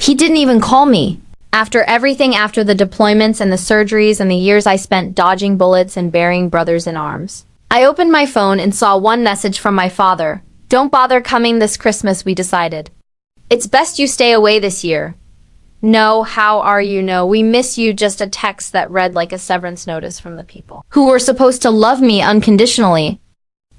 He didn't even call me. After everything, after the deployments and the surgeries and the years I spent dodging bullets and burying brothers in arms, I opened my phone and saw one message from my father. Don't bother coming this Christmas, we decided. It's best you stay away this year. No, how are you? No, we miss you. Just a text that read like a severance notice from the people who were supposed to love me unconditionally.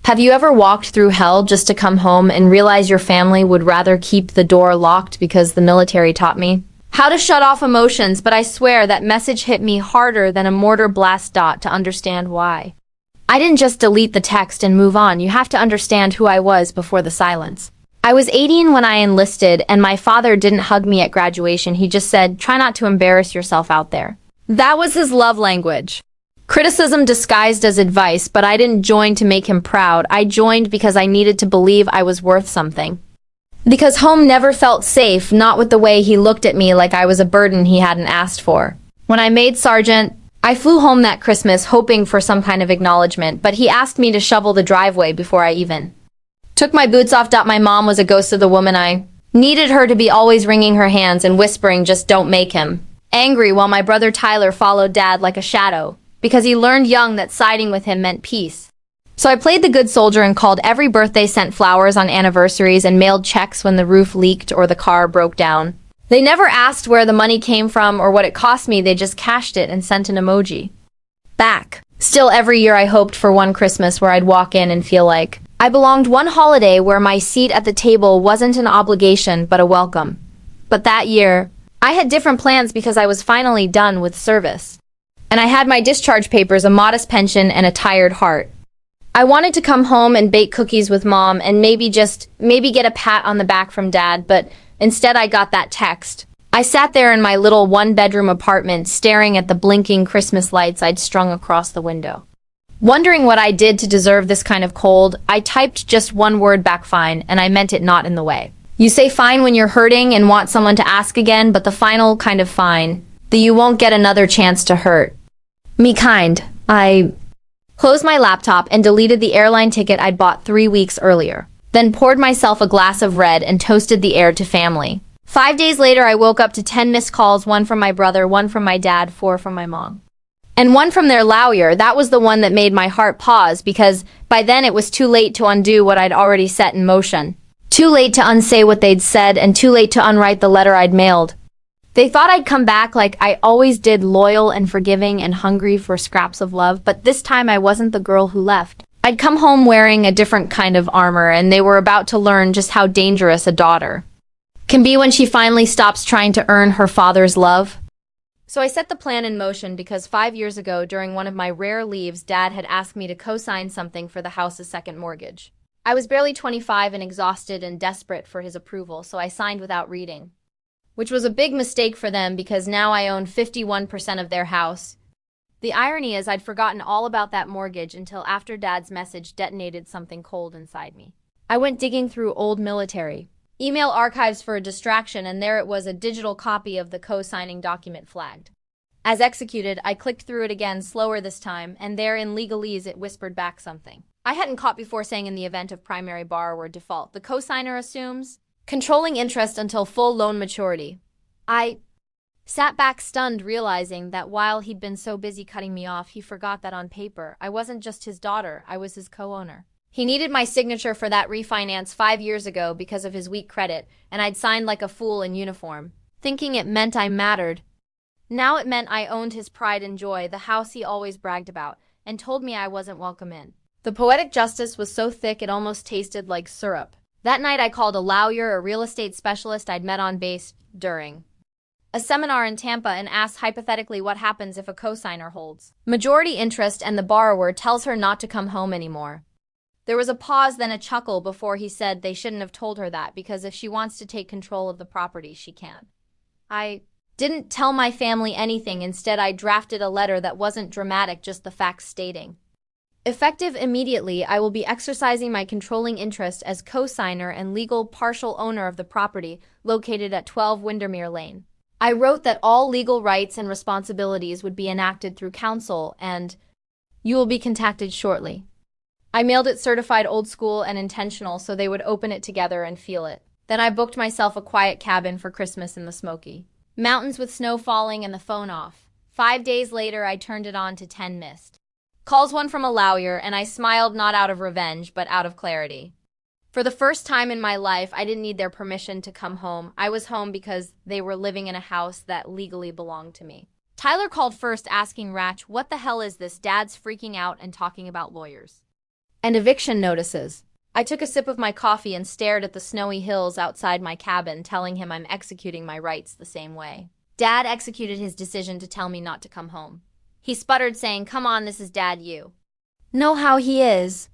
Have you ever walked through hell just to come home and realize your family would rather keep the door locked because the military taught me how to shut off emotions? But I swear that message hit me harder than a mortar blast. To understand why. I didn't just delete the text and move on. You have to understand who I was before the silence. I was 18 when I enlisted, and my father didn't hug me at graduation. He just said, try not to embarrass yourself out there. That was his love language. Criticism disguised as advice, but I didn't join to make him proud. I joined because I needed to believe I was worth something. Because home never felt safe, not with the way he looked at me like I was a burden he hadn't asked for. When I made sergeant, I flew home that Christmas hoping for some kind of acknowledgement, but he asked me to shovel the driveway before I even took my boots off. My mom was a ghost of the woman I needed her to be, always wringing her hands and whispering, just don't make him angry, while my brother Tyler followed dad like a shadow because he learned young that siding with him meant peace. So I played the good soldier and called every birthday, sent flowers on anniversaries, and mailed checks when the roof leaked or the car broke down. They never asked where the money came from or what it cost me. They just cashed it and sent an emoji back. Still, every year I hoped for one Christmas where I'd walk in and feel like I belonged, one holiday where my seat at the table wasn't an obligation but a welcome. But that year, I had different plans because I was finally done with service. And I had my discharge papers, a modest pension, and a tired heart. I wanted to come home and bake cookies with mom and maybe get a pat on the back from dad, but instead I got that text. I sat there in my little one-bedroom apartment staring at the blinking Christmas lights I'd strung across the window. Wondering what I did to deserve this kind of cold, I typed just one word back, fine, and I meant it not in the way you say fine when you're hurting and want someone to ask again, but the final kind of fine, that you won't get another chance to hurt me kind. I closed my laptop and deleted the airline ticket I'd bought 3 weeks earlier, then poured myself a glass of red and toasted the air to family. 5 days later, I woke up to 10 missed calls, 1 from my brother, 1 from my dad, 4 from my mom, and 1 from their lawyer. That was the one that made my heart pause, because by then it was too late to undo what I'd already set in motion. Too late to unsay what they'd said, and too late to unwrite the letter I'd mailed. They thought I'd come back like I always did, loyal and forgiving and hungry for scraps of love, but this time I wasn't the girl who left. I'd come home wearing a different kind of armor, and they were about to learn just how dangerous a daughter can be when she finally stops trying to earn her father's love. So I set the plan in motion because 5 years ago, during one of my rare leaves, Dad had asked me to co-sign something for the house's second mortgage. I was barely 25 and exhausted and desperate for his approval, so I signed without reading, which was a big mistake for them because now I own 51% of their house. The irony is I'd forgotten all about that mortgage until after Dad's message detonated something cold inside me. I went digging through old military email archives for a distraction, and there it was, a digital copy of the co-signing document flagged as executed. I clicked through it again, slower this time, and there in legalese it whispered back something I hadn't caught before, saying, in the event of primary borrower default, the co-signer assumes controlling interest until full loan maturity. I sat back stunned, realizing that while he'd been so busy cutting me off, he forgot that on paper I wasn't just his daughter, I was his co-owner. He needed my signature for that refinance 5 years ago because of his weak credit, and I'd signed like a fool in uniform, thinking it meant I mattered. Now it meant I owned his pride and joy, the house he always bragged about, and told me I wasn't welcome in. The poetic justice was so thick it almost tasted like syrup. That night I called a lawyer, a real estate specialist I'd met on base during a seminar in Tampa, and asked hypothetically what happens if a cosigner holds majority interest and the borrower tells her not to come home anymore. There was a pause, then a chuckle before he said they shouldn't have told her that because if she wants to take control of the property, she can. I didn't tell my family anything. Instead, I drafted a letter that wasn't dramatic, just the facts stating, effective immediately, I will be exercising my controlling interest as co-signer and legal partial owner of the property located at 12 Windermere Lane. I wrote that all legal rights and responsibilities would be enacted through counsel, and you will be contacted shortly. I mailed it certified old school and intentional so they would open it together and feel it. Then I booked myself a quiet cabin for Christmas in the Smoky Mountains with snow falling and the phone off. 5 days later, I turned it on to 10 missed calls, one from a lawyer, and I smiled not out of revenge, but out of clarity. For the first time in my life, I didn't need their permission to come home. I was home because they were living in a house that legally belonged to me. Tyler called first, asking Ratch, "What the hell is this? Dad's freaking out and talking about lawyers and eviction notices." I took a sip of my coffee and stared at the snowy hills outside my cabin, telling him I'm executing my rights the same way Dad executed his decision to tell me not to come home. He sputtered, saying, "Come on, this is Dad, you know how he is."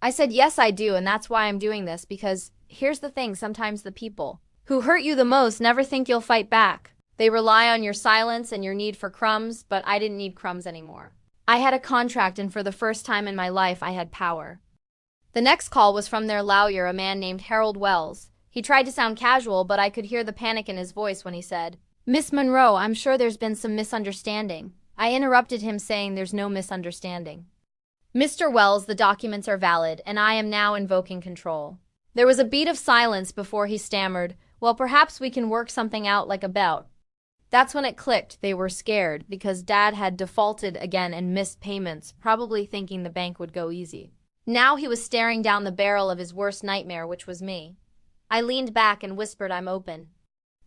I said, "Yes, I do, and that's why I'm doing this, because here's the thing, sometimes the people who hurt you the most never think you'll fight back. They rely on your silence and your need for crumbs, but I didn't need crumbs anymore. I had a contract, and for the first time in my life, I had power." The next call was from their lawyer, a man named Harold Wells. He tried to sound casual, but I could hear the panic in his voice when he said, "Miss Monroe, I'm sure there's been some misunderstanding." I interrupted him, saying, "There's no misunderstanding. Mr. Wells, the documents are valid, and I am now invoking control." There was a beat of silence before he stammered, "Well, perhaps we can work something out like a bout." That's when it clicked. They were scared because Dad had defaulted again and missed payments, probably thinking the bank would go easy. Now he was staring down the barrel of his worst nightmare, which was me. I leaned back and whispered, "I'm open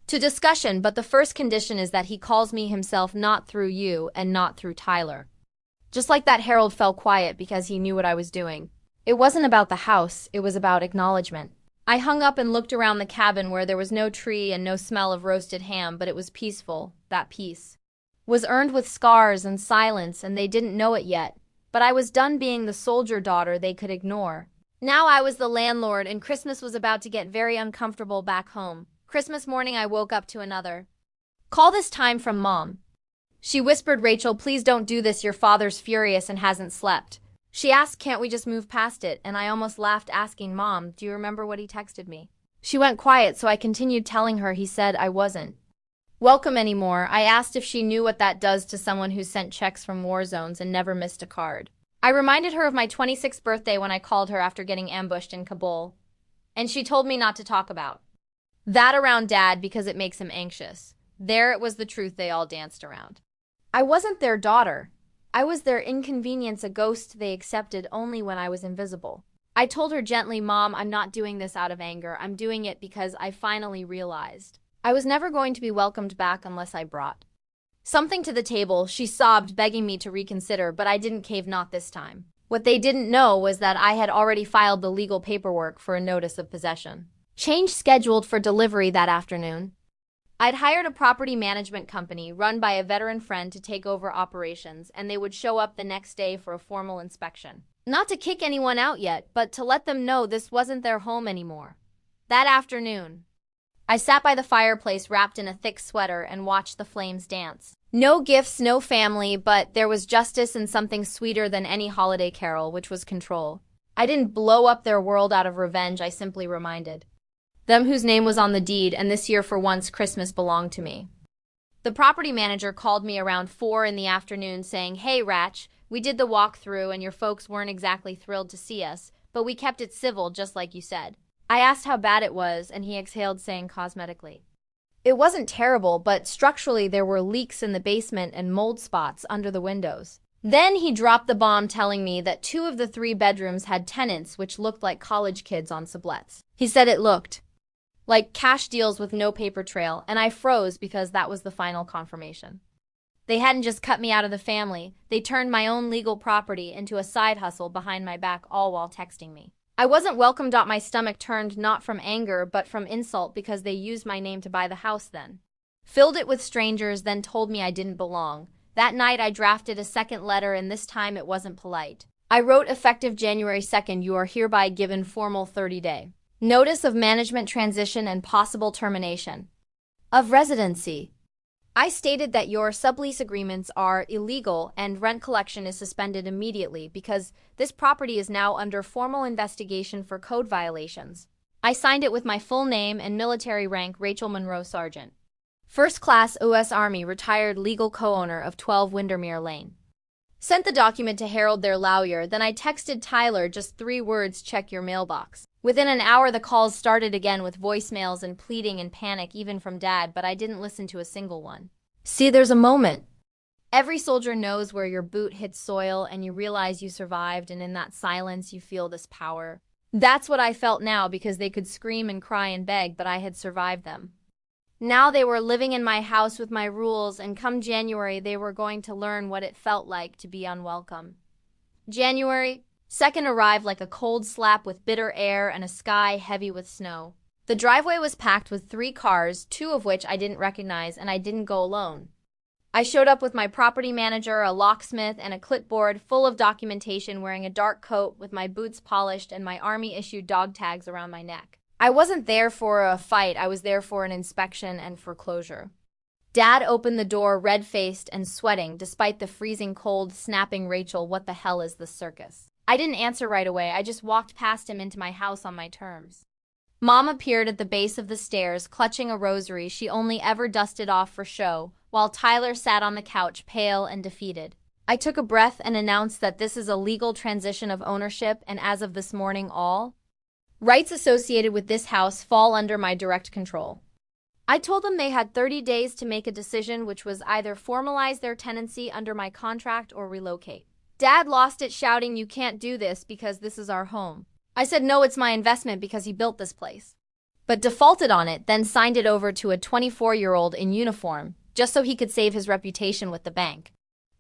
to discussion, but the first condition is that he calls me himself, not through you and not through Tyler." Just like that, Harold fell quiet because he knew what I was doing. It wasn't about the house, it was about acknowledgement. I hung up and looked around the cabin, where there was no tree and no smell of roasted ham, but it was peaceful. That peace was earned with scars and silence, and they didn't know it yet. But I was done being the soldier daughter they could ignore. Now I was the landlord, and Christmas was about to get very uncomfortable back home. Christmas morning, I woke up to another call, this time from Mom. She whispered, "Rachel, please don't do this. Your father's furious and hasn't slept." She asked, "Can't we just move past it?" And I almost laughed, asking, "Mom, do you remember what he texted me?" She went quiet, so I continued telling her. He said I wasn't welcome anymore. I asked if she knew what that does to someone who sent checks from war zones and never missed a card. I reminded her of my 26th birthday when I called her after getting ambushed in Kabul, and she told me not to talk about that around Dad because it makes him anxious. There it was, the truth they all danced around. I wasn't their daughter. I was their inconvenience, a ghost they accepted only when I was invisible. I told her gently, "Mom, I'm not doing this out of anger. I'm doing it because I finally realized I was never going to be welcomed back unless I brought something to the table." She sobbed, begging me to reconsider, but I didn't cave, not this time. What they didn't know was that I had already filed the legal paperwork for a notice of possession. Change scheduled for delivery that afternoon. I'd hired a property management company run by a veteran friend to take over operations, and they would show up the next day for a formal inspection. Not to kick anyone out yet, but to let them know this wasn't their home anymore. That afternoon, I sat by the fireplace wrapped in a thick sweater and watched the flames dance. No gifts, no family, but there was justice and something sweeter than any holiday carol, which was control. I didn't blow up their world out of revenge. I simply reminded them whose name was on the deed, and this year for once Christmas belonged to me. The property manager called me around 4 in the afternoon saying, "Hey Ratch, we did the walkthrough and your folks weren't exactly thrilled to see us, but we kept it civil just like you said." I asked how bad it was, and he exhaled, saying cosmetically. It wasn't terrible, but structurally there were leaks in the basement and mold spots under the windows. Then he dropped the bomb, telling me that 2 of the 3 bedrooms had tenants which looked like college kids on sublets. He said it looked like cash deals with no paper trail, and I froze because that was the final confirmation. They hadn't just cut me out of the family, they turned my own legal property into a side hustle behind my back, all while texting me. I wasn't welcomed. My stomach turned, not from anger, but from insult, because they used my name to buy the house, then filled it with strangers, then told me I didn't belong. That night I drafted a second letter, and this time it wasn't polite. I wrote, "Effective January 2nd, you are hereby given formal 30-day notice of management transition and possible termination of residency." I stated that your sublease agreements are illegal and rent collection is suspended immediately because this property is now under formal investigation for code violations. I signed it with my full name and military rank, Rachel Monroe Sargent, First Class U.S. Army, retired, legal co-owner of 12 Windermere Lane. Sent the document to Harold, their lawyer, then I texted Tyler just 3 words, "Check your mailbox." Within an hour, the calls started again with voicemails and pleading and panic even from Dad, but I didn't listen to a single one. See, there's a moment. Every soldier knows where your boot hits soil and you realize you survived, and in that silence you feel this power. That's what I felt now, because they could scream and cry and beg, but I had survived them. Now they were living in my house with my rules, and come January they were going to learn what it felt like to be unwelcome. January 2nd arrived like a cold slap, with bitter air and a sky heavy with snow. The driveway was packed with 3 cars, 2 of which I didn't recognize, and I didn't go alone. I showed up with my property manager, a locksmith, and a clipboard full of documentation, wearing a dark coat with my boots polished and my army-issued dog tags around my neck. I wasn't there for a fight, I was there for an inspection and for closure. Dad opened the door, red-faced and sweating, despite the freezing cold, snapping, "Rachel, what the hell is this circus?" I didn't answer right away, I just walked past him into my house on my terms. Mom appeared at the base of the stairs, clutching a rosary she only ever dusted off for show, while Tyler sat on the couch, pale and defeated. I took a breath and announced that this is a legal transition of ownership, and as of this morning, all rights associated with this house fall under my direct control. I told them they had 30 days to make a decision, which was either formalize their tenancy under my contract or relocate. Dad lost it, shouting, "You can't do this because this is our home." I said, "No, it's my investment because he built this place." But defaulted on it, then signed it over to a 24-year-old in uniform, just so he could save his reputation with the bank.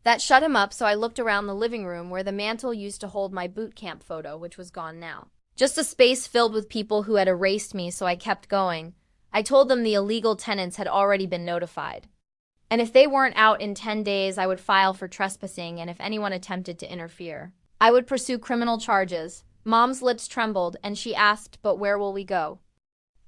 That shut him up, so I looked around the living room where the mantle used to hold my boot camp photo, which was gone now. Just a space filled with people who had erased me, so I kept going. I told them the illegal tenants had already been notified. And if they weren't out in 10 days, I would file for trespassing, and if anyone attempted to interfere, I would pursue criminal charges. Mom's lips trembled, and she asked, "But where will we go?"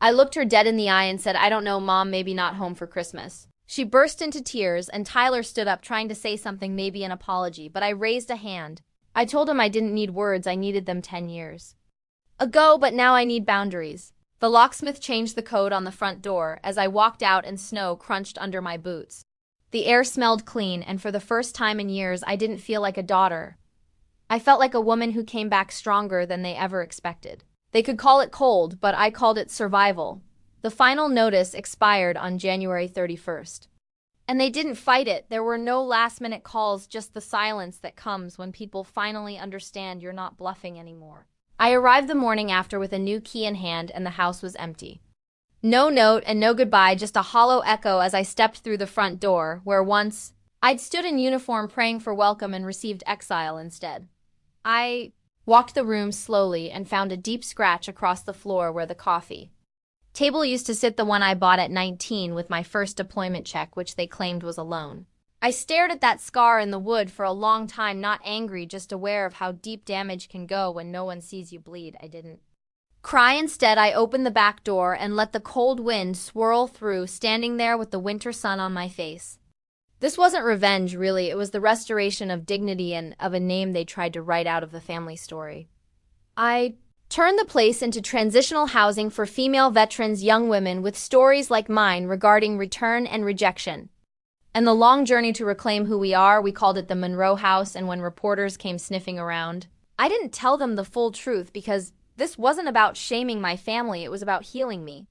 I looked her dead in the eye and said, "I don't know, Mom, maybe not home for Christmas." She burst into tears, and Tyler stood up trying to say something, maybe an apology, but I raised a hand. I told him I didn't need words, I needed them 10 years ago, but now I need boundaries. The locksmith changed the code on the front door as I walked out, and snow crunched under my boots. The air smelled clean, and for the first time in years, I didn't feel like a daughter. I felt like a woman who came back stronger than they ever expected. They could call it cold, but I called it survival. The final notice expired on January 31st. And they didn't fight it. There were no last-minute calls, just the silence that comes when people finally understand you're not bluffing anymore. I arrived the morning after with a new key in hand, and the house was empty. No note and no goodbye, just a hollow echo as I stepped through the front door, where once I'd stood in uniform praying for welcome and received exile instead. I walked the room slowly and found a deep scratch across the floor where the coffee table used to sit, the one I bought at 19 with my first deployment check, which they claimed was a loan. I stared at that scar in the wood for a long time, not angry, just aware of how deep damage can go when no one sees you bleed. I didn't cry. Instead, I opened the back door and let the cold wind swirl through, standing there with the winter sun on my face. This wasn't revenge, really. It was the restoration of dignity and of a name they tried to write out of the family story. I turned the place into transitional housing for female veterans, young women with stories like mine regarding return and rejection. And the long journey to reclaim who we are. We called it the Monroe House, and when reporters came sniffing around, I didn't tell them the full truth, because this wasn't about shaming my family, it was about healing me.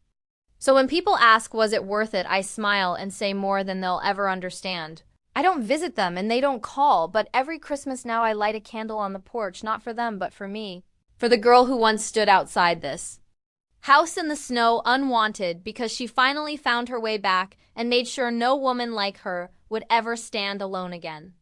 So when people ask, was it worth it, I smile and say more than they'll ever understand. I don't visit them and they don't call, but every Christmas now I light a candle on the porch, not for them, but for me. For the girl who once stood outside this house in the snow, unwanted, because she finally found her way back and made sure no woman like her would ever stand alone again.